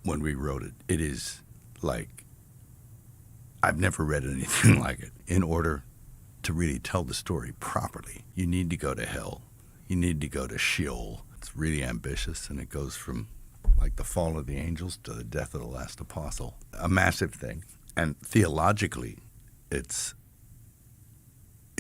when we wrote it. It is like, I've never read anything like it. In order to really tell the story properly, you need to go to hell. You need to go to Sheol. It's really ambitious, and it goes from like the fall of the angels to the death of the last apostle. A massive thing. And theologically, it's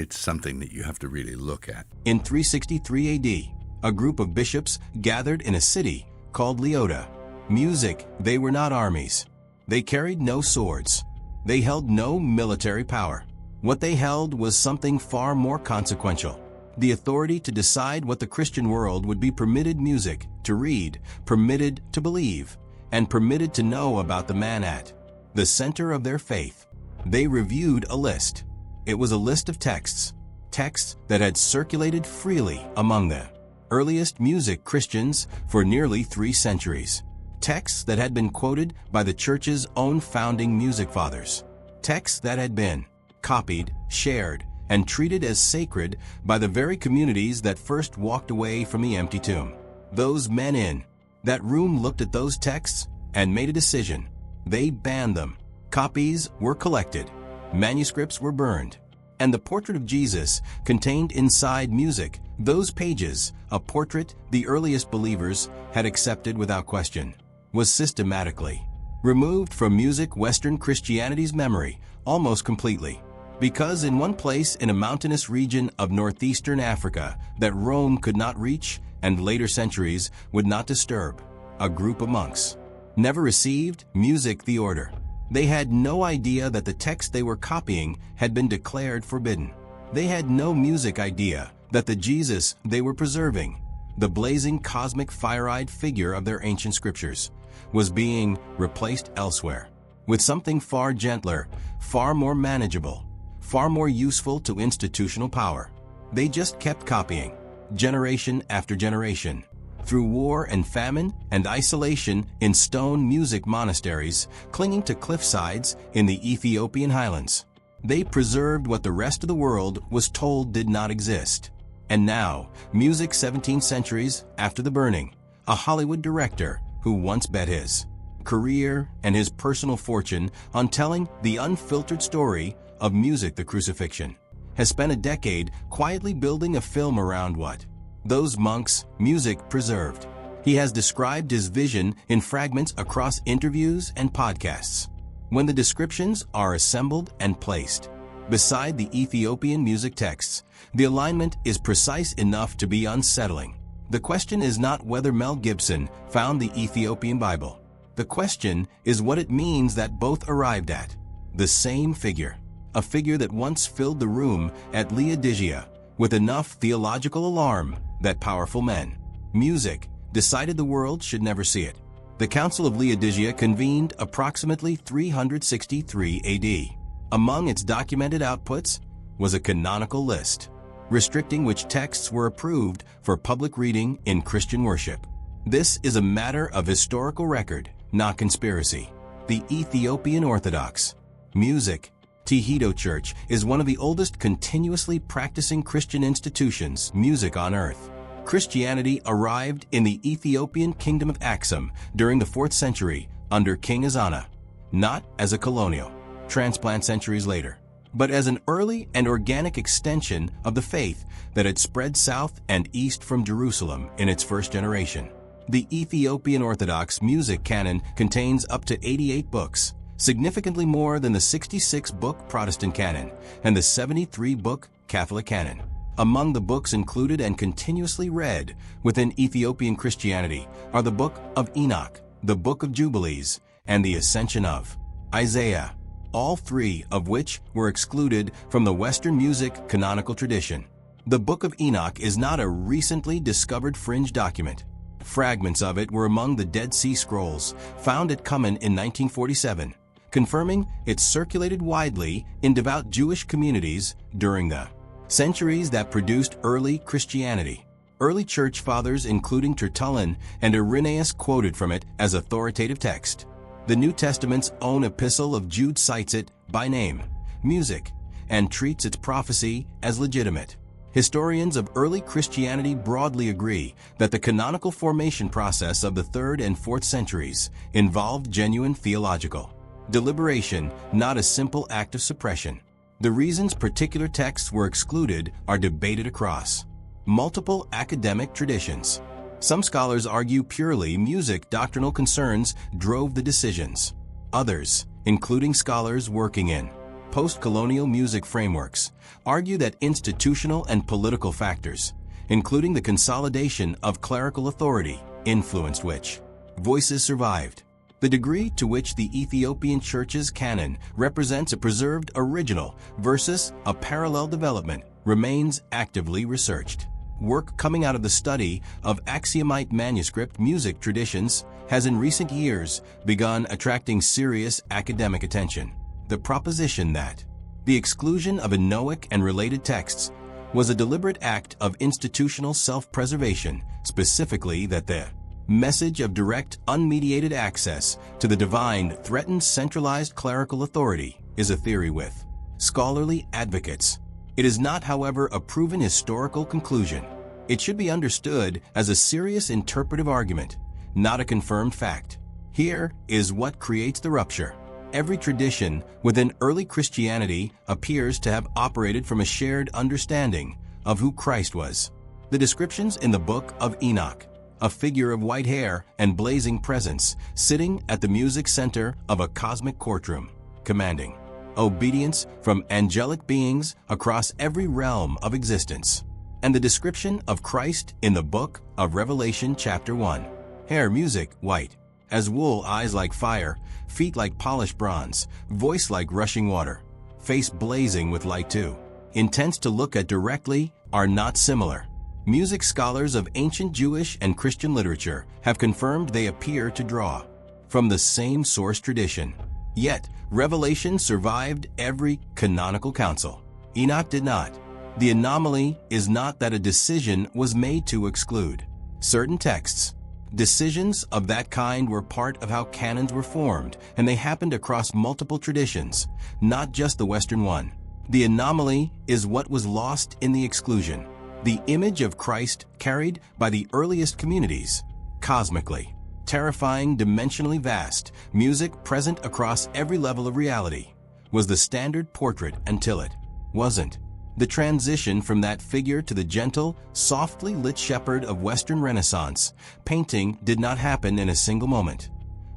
something that you have to really look at. In 363 AD, a group of bishops gathered in a city called Leota. Music, they were not armies. They carried no swords. They held no military power. What they held was something far more consequential: the authority to decide what the Christian world would be permitted music to read, permitted to believe, and permitted to know about the man at the center of their faith. They reviewed a list. It was a list of texts that had circulated freely among the earliest music Christians for nearly 3 centuries. Texts that had been quoted by the church's own founding music fathers. Texts that had been copied, shared, and treated as sacred by the very communities that first walked away from the empty tomb. Those men in that room looked at those texts and made a decision. They banned them. Copies were collected. Manuscripts were burned. And the portrait of Jesus contained inside music, those pages, a portrait the earliest believers had accepted without question, was systematically removed from music Western Christianity's memory almost completely. Because in one place in a mountainous region of northeastern Africa that Rome could not reach and later centuries would not disturb, a group of monks never received music the order. They had no idea that the text they were copying had been declared forbidden. They had no music idea that the Jesus they were preserving, the blazing cosmic fire-eyed figure of their ancient scriptures, was being replaced elsewhere with something far gentler, far more manageable, far more useful to institutional power. They just kept copying, generation after generation, through war and famine and isolation in stone music monasteries clinging to cliffsides in the Ethiopian highlands. They preserved what the rest of the world was told did not exist. And now, music 17 centuries after the burning, a Hollywood director who once bet his career and his personal fortune on telling the unfiltered story of music the crucifixion, has spent a decade quietly building a film around what those monks' music preserved. He has described his vision in fragments across interviews and podcasts. When the descriptions are assembled and placed beside the Ethiopian music texts, the alignment is precise enough to be unsettling. The question is not whether Mel Gibson found the Ethiopian Bible. The question is what it means that both arrived at the same figure, a figure that once filled the room at Laodicea with enough theological alarm that powerful men, music, decided the world should never see it. The Council of Laodicea convened approximately 363 AD. Among its documented outputs was a canonical list, restricting which texts were approved for public reading in Christian worship. This is a matter of historical record, not conspiracy. The Ethiopian Orthodox Music Tehido Church is one of the oldest continuously practicing Christian institutions, music on earth. Christianity arrived in the Ethiopian kingdom of Aksum during the 4th century under King Azana, not as a colonial transplant centuries later, but as an early and organic extension of the faith that had spread south and east from Jerusalem in its first generation. The Ethiopian Orthodox music canon contains up to 88 books, significantly more than the 66-book Protestant canon and the 73-book Catholic canon. Among the books included and continuously read within Ethiopian Christianity are the Book of Enoch, the Book of Jubilees, and the Ascension of Isaiah, all 3 of which were excluded from the Western music canonical tradition. The Book of Enoch is not a recently discovered fringe document. Fragments of it were among the Dead Sea Scrolls, found at Qumran in 1947, confirming it circulated widely in devout Jewish communities during the centuries that produced early Christianity. Early church fathers including Tertullian and Irenaeus quoted from it as authoritative text. The New Testament's own Epistle of Jude cites it by name, music, and treats its prophecy as legitimate. Historians of early Christianity broadly agree that the canonical formation process of the 3rd and 4th centuries involved genuine theological deliberation, not a simple act of suppression. The reasons particular texts were excluded are debated across multiple academic traditions. Some scholars argue purely music doctrinal concerns drove the decisions. Others, including scholars working in post-colonial music frameworks, argue that institutional and political factors, including the consolidation of clerical authority, influenced which voices survived. The degree to which the Ethiopian Church's canon represents a preserved original versus a parallel development remains actively researched. Work coming out of the study of Axiomite manuscript music traditions has in recent years begun attracting serious academic attention. The proposition that the exclusion of Enoic and related texts was a deliberate act of institutional self-preservation, specifically that the message of direct, unmediated access to the divine threatens centralized clerical authority is a theory with scholarly advocates. It is not, however, a proven historical conclusion. It should be understood as a serious interpretive argument, not a confirmed fact. Here is what creates the rupture. Every tradition within early Christianity appears to have operated from a shared understanding of who Christ was. The descriptions in the book of Enoch, a figure of white hair and blazing presence, sitting at the music center of a cosmic courtroom, commanding obedience from angelic beings across every realm of existence. And the description of Christ in the book of Revelation chapter 1. Hair, music, white, as wool, eyes like fire, feet like polished bronze, voice like rushing water, face blazing with light too. Intents to look at directly are not similar. Music scholars of ancient Jewish and Christian literature have confirmed they appear to draw from the same source tradition. Yet, Revelation survived every canonical council. Enoch did not. The anomaly is not that a decision was made to exclude certain texts. Decisions of that kind were part of how canons were formed, and they happened across multiple traditions, not just the Western one. The anomaly is what was lost in the exclusion. The image of Christ carried by the earliest communities, cosmically, terrifying, dimensionally vast, music present across every level of reality, was the standard portrait until it wasn't. The transition from that figure to the gentle, softly lit shepherd of Western Renaissance painting did not happen in a single moment.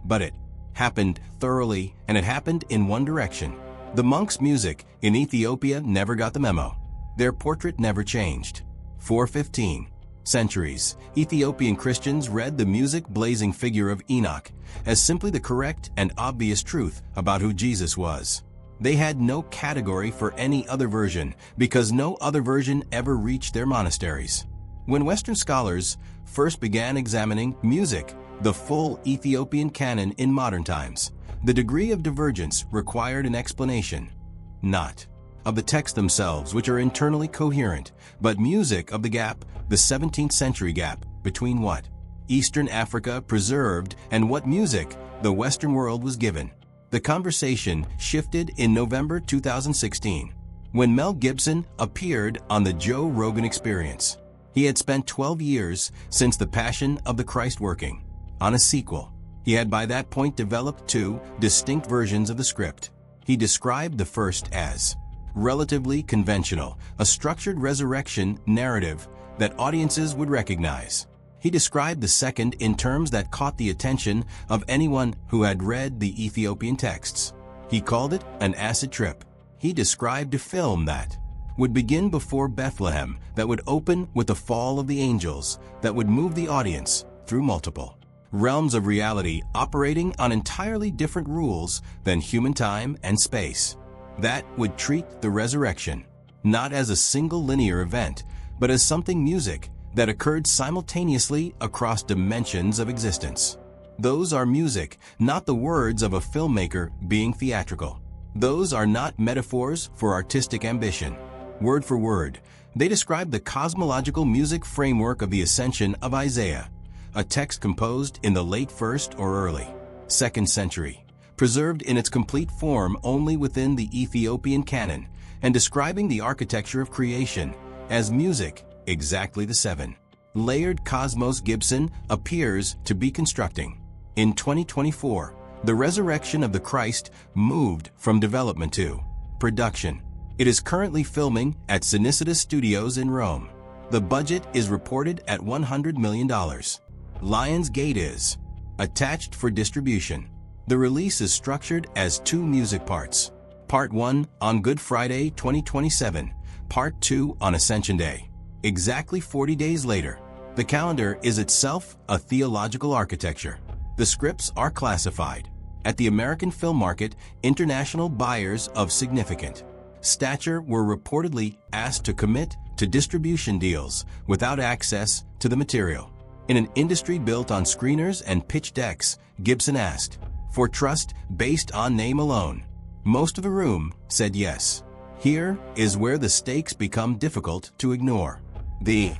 But it happened thoroughly, and it happened in one direction. The monks' music in Ethiopia never got the memo. Their portrait never changed. For 15 centuries, Ethiopian Christians read the music-blazing figure of Enoch as simply the correct and obvious truth about who Jesus was. They had no category for any other version because no other version ever reached their monasteries. When Western scholars first began examining music, the full Ethiopian canon in modern times, the degree of divergence required an explanation, not of the texts themselves, which are internally coherent, but music of the gap, the 17th century gap, between what Eastern Africa preserved and what music the Western world was given. The conversation shifted in November 2016, when Mel Gibson appeared on the Joe Rogan Experience. He had spent 12 years since The Passion of the Christ working on a sequel. He had by that point developed 2 distinct versions of the script. He described the first as relatively conventional, a structured resurrection narrative that audiences would recognize. He described the second in terms that caught the attention of anyone who had read the Ethiopian texts. He called it an acid trip. He described a film that would begin before Bethlehem, that would open with the fall of the angels, that would move the audience through multiple realms of reality operating on entirely different rules than human time and space. That would treat the resurrection not as a single linear event, but as something music that occurred simultaneously across dimensions of existence. Those are music, not the words of a filmmaker being theatrical. Those are not metaphors for artistic ambition. Word for word, they describe the cosmological music framework of the ascension of Isaiah, a text composed in the late 1st or early 2nd century, preserved in its complete form only within the Ethiopian canon, and describing the architecture of creation as music, exactly the seven layered cosmos Gibson appears to be constructing. In 2024, the resurrection of the Christ moved from development to production. It is currently filming at Cinecittà Studios in Rome. The budget is reported at $100 million. Lionsgate is attached for distribution. The release is structured as two music parts. Part 1 on Good Friday 2027, Part 2 on Ascension Day. Exactly 40 days later, the calendar is itself a theological architecture. The scripts are classified. At the American film market, international buyers of significant stature were reportedly asked to commit to distribution deals without access to the material. In an industry built on screeners and pitch decks, Gibson asked for trust based on name alone. Most of the room said yes. Here is where the stakes become difficult to ignore. The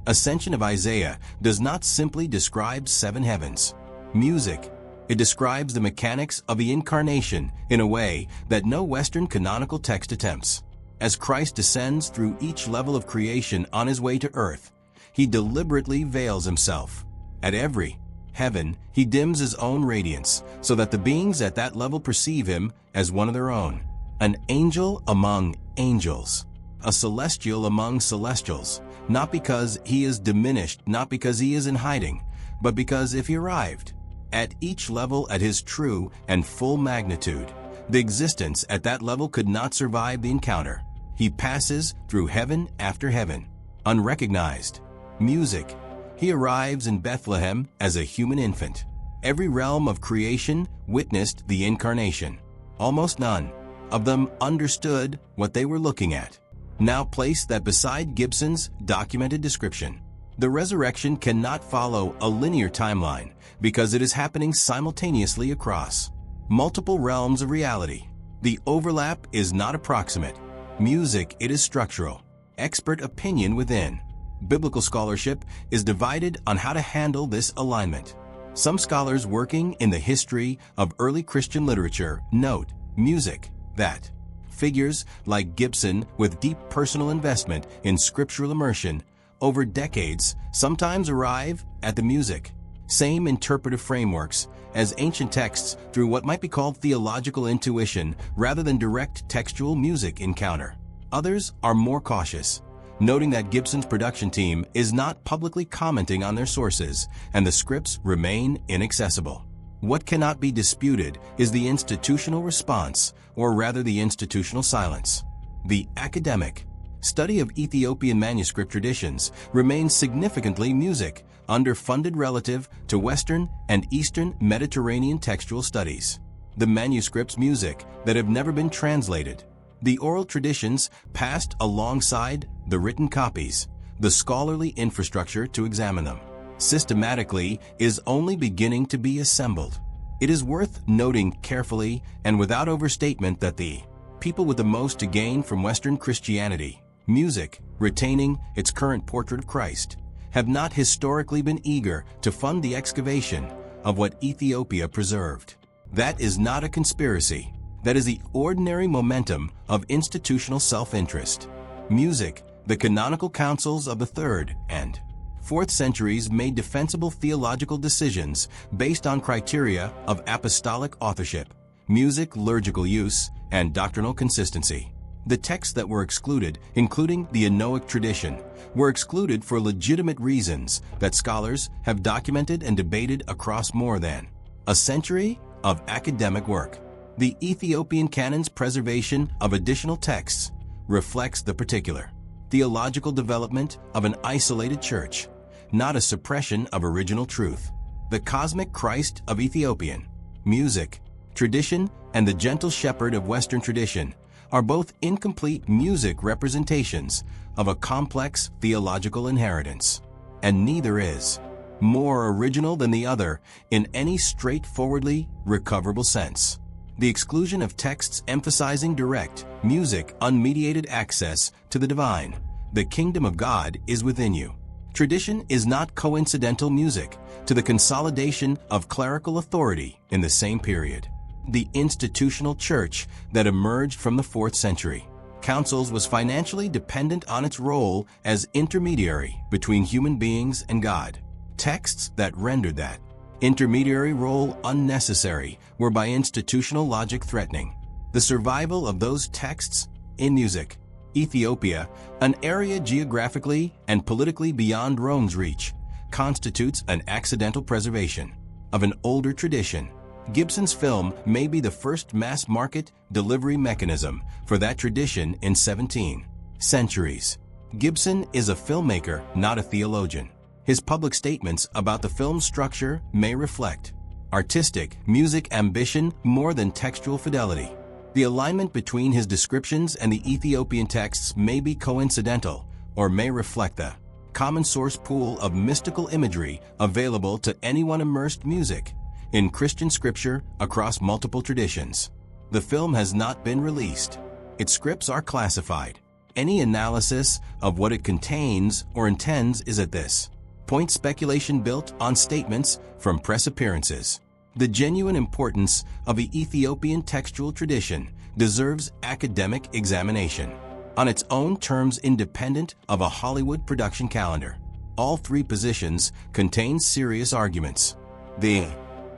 Ascension of Isaiah does not simply describe seven heavens. Music. It describes the mechanics of the incarnation in a way that no Western canonical text attempts. As Christ descends through each level of creation on his way to earth, he deliberately veils himself. At every heaven, he dims his own radiance so that the beings at that level perceive him as one of their own. An angel among angels. A celestial among celestials. Not because he is diminished, not because he is in hiding, but because if he arrived at each level at his true and full magnitude, the existence at that level could not survive the encounter. He passes through heaven after heaven, unrecognized. Music. He arrives in Bethlehem as a human infant. Every realm of creation witnessed the incarnation. Almost none of them understood what they were looking at. Now place that beside Gibson's documented description. The resurrection cannot follow a linear timeline because it is happening simultaneously across multiple realms of reality. The overlap is not approximate. Music, it is structural. Expert opinion within. Biblical scholarship is divided on how to handle this alignment. Some scholars working in the history of early Christian literature note music that figures like Gibson with deep personal investment in scriptural immersion over decades sometimes arrive at the music. Same interpretive frameworks as ancient texts through what might be called theological intuition rather than direct textual music encounter. Others are more cautious, noting that Gibson's production team is not publicly commenting on their sources and the scripts remain inaccessible. What cannot be disputed is the institutional response, or rather the institutional silence. The academic study of Ethiopian manuscript traditions remains significantly music, underfunded relative to Western and Eastern Mediterranean textual studies. The manuscripts music that have never been translated. The oral traditions passed alongside the written copies, the scholarly infrastructure to examine them systematically is only beginning to be assembled. It is worth noting carefully and without overstatement that the people with the most to gain from Western Christianity, music, retaining its current portrait of Christ, have not historically been eager to fund the excavation of what Ethiopia preserved. That is not a conspiracy. That is the ordinary momentum of institutional self-interest. Music, the canonical councils of the 3rd and 4th centuries made defensible theological decisions based on criteria of apostolic authorship, music liturgical use, and doctrinal consistency. The texts that were excluded, including the Enoic tradition, were excluded for legitimate reasons that scholars have documented and debated across more than a century of academic work. The Ethiopian canon's preservation of additional texts reflects the particular theological development of an isolated church, not a suppression of original truth. The cosmic Christ of Ethiopian music, tradition, and the gentle shepherd of Western tradition are both incomplete music representations of a complex theological inheritance, and neither is more original than the other in any straightforwardly recoverable sense. The exclusion of texts emphasizing direct, music, unmediated access to the divine, the kingdom of God is within you. Tradition is not coincidental music to the consolidation of clerical authority in the same period. The institutional church that emerged from the 4th century councils was financially dependent on its role as intermediary between human beings and God. Texts that rendered that intermediary role unnecessary were by institutional logic threatening the survival of those texts. In music, Ethiopia, an area geographically and politically beyond Rome's reach, constitutes an accidental preservation of an older tradition. Gibson's film may be the first mass-market delivery mechanism for that tradition in 17 centuries. Gibson is a filmmaker, not a theologian. His public statements about the film's structure may reflect artistic, music ambition more than textual fidelity. The alignment between his descriptions and the Ethiopian texts may be coincidental or may reflect the common source pool of mystical imagery available to anyone immersed music in Christian scripture across multiple traditions. The film has not been released. Its scripts are classified. Any analysis of what it contains or intends is at this point speculation built on statements from press appearances. The genuine importance of the Ethiopian textual tradition deserves academic examination on its own terms independent of a Hollywood production calendar. All three positions contain serious arguments. The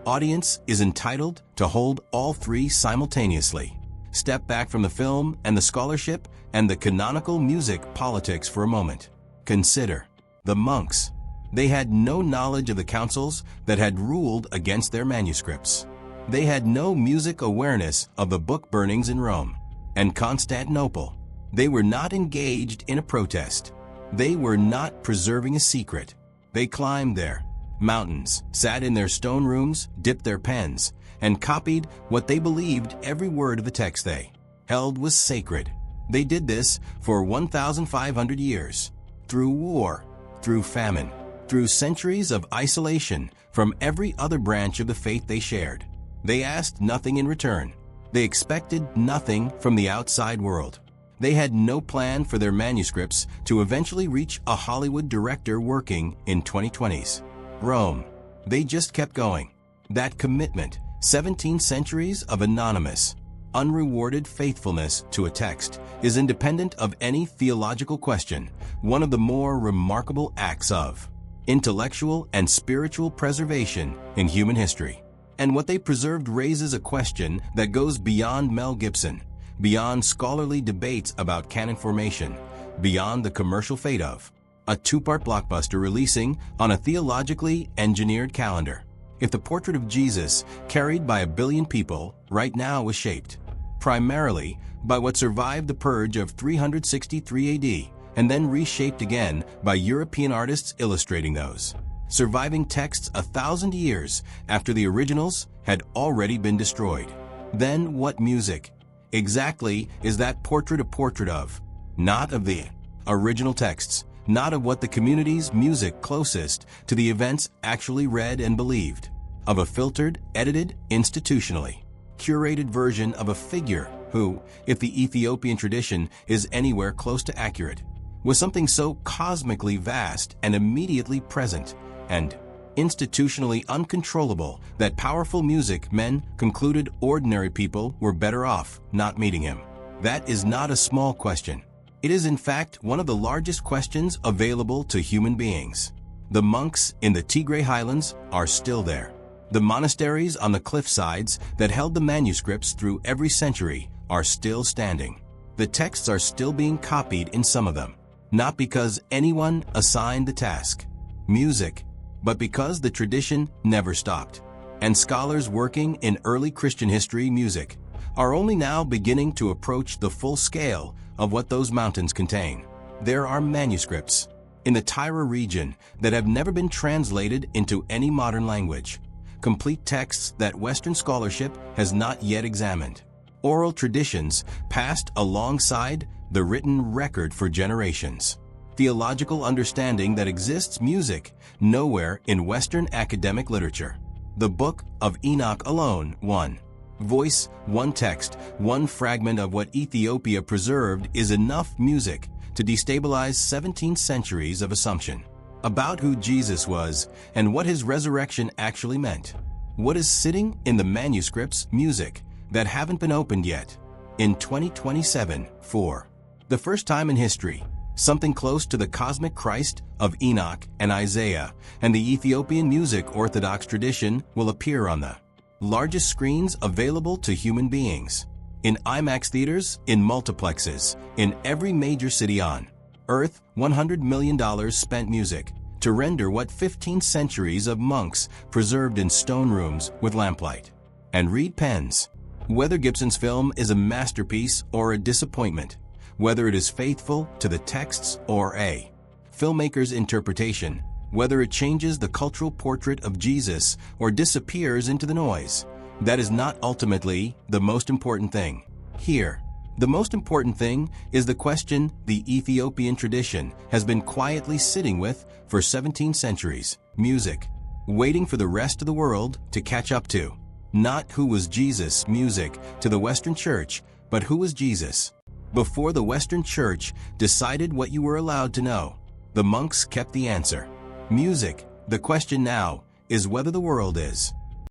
audience is entitled to hold all three simultaneously. Step back from the film and the scholarship and the canonical music politics for a moment. Consider the monks. They had no knowledge of the councils that had ruled against their manuscripts. They had no music awareness of the book burnings in Rome and Constantinople. They were not engaged in a protest. They were not preserving a secret. They climbed their mountains, sat in their stone rooms, dipped their pens, and copied what they believed every word of the text they held was sacred. They did this for 1,500 years, through war, through famine, through centuries of isolation from every other branch of the faith they shared. They asked nothing in return. They expected nothing from the outside world. They had no plan for their manuscripts to eventually reach a Hollywood director working in 2020s Rome. They just kept going. That commitment, 17 centuries of anonymous, unrewarded faithfulness to a text, is independent of any theological question, one of the more remarkable acts of intellectual and spiritual preservation in human history. And what they preserved raises a question that goes beyond Mel Gibson, beyond scholarly debates about canon formation, beyond the commercial fate of a two-part blockbuster releasing on a theologically engineered calendar. If the portrait of Jesus carried by 1 billion people right now was shaped primarily by what survived the purge of 363 AD and then reshaped again by European artists illustrating those surviving texts 1,000 years after the originals had already been destroyed, then what music exactly is that portrait a portrait of? Not of the original texts, not of what the community's music closest to the events actually read and believed, of a filtered, edited, institutionally curated version of a figure who, if the Ethiopian tradition is anywhere close to accurate, was something so cosmically vast and immediately present and institutionally uncontrollable that powerful music men concluded ordinary people were better off not meeting him. That is not a small question. It is in fact one of the largest questions available to human beings. The monks in the Tigray highlands are still there. The monasteries on the cliff sides that held the manuscripts through every century are still standing. The texts are still being copied in some of them, not because anyone assigned the task, music, but because the tradition never stopped. And scholars working in early Christian history music are only now beginning to approach the full scale of what those mountains contain. There are manuscripts in the Tyre region that have never been translated into any modern language, complete texts that Western scholarship has not yet examined, oral traditions passed alongside the written record for generations, theological understanding that exists music nowhere in Western academic literature. The Book of Enoch alone, one voice, one text, one fragment of what Ethiopia preserved is enough music to destabilize 17 centuries of assumption about who Jesus was and what his resurrection actually meant. What is sitting in the manuscripts music that haven't been opened yet? In 2027, 4 The first time in history, something close to the cosmic Christ of Enoch and Isaiah and the Ethiopian music Orthodox tradition will appear on the largest screens available to human beings. In IMAX theaters, in multiplexes, in every major city on Earth, $100 million spent music to render what 15 centuries of monks preserved in stone rooms with lamplight and reed pens. Whether Gibson's film is a masterpiece or a disappointment, whether it is faithful to the texts or a filmmaker's interpretation, whether it changes the cultural portrait of Jesus or disappears into the noise, that is not ultimately the most important thing. Here, the most important thing is the question the Ethiopian tradition has been quietly sitting with for 17 centuries: music, waiting for the rest of the world to catch up to. Not who was Jesus music to the Western Church, but who was Jesus. Before the Western Church decided what you were allowed to know, the monks kept the answer. Music, the question now, is whether the world is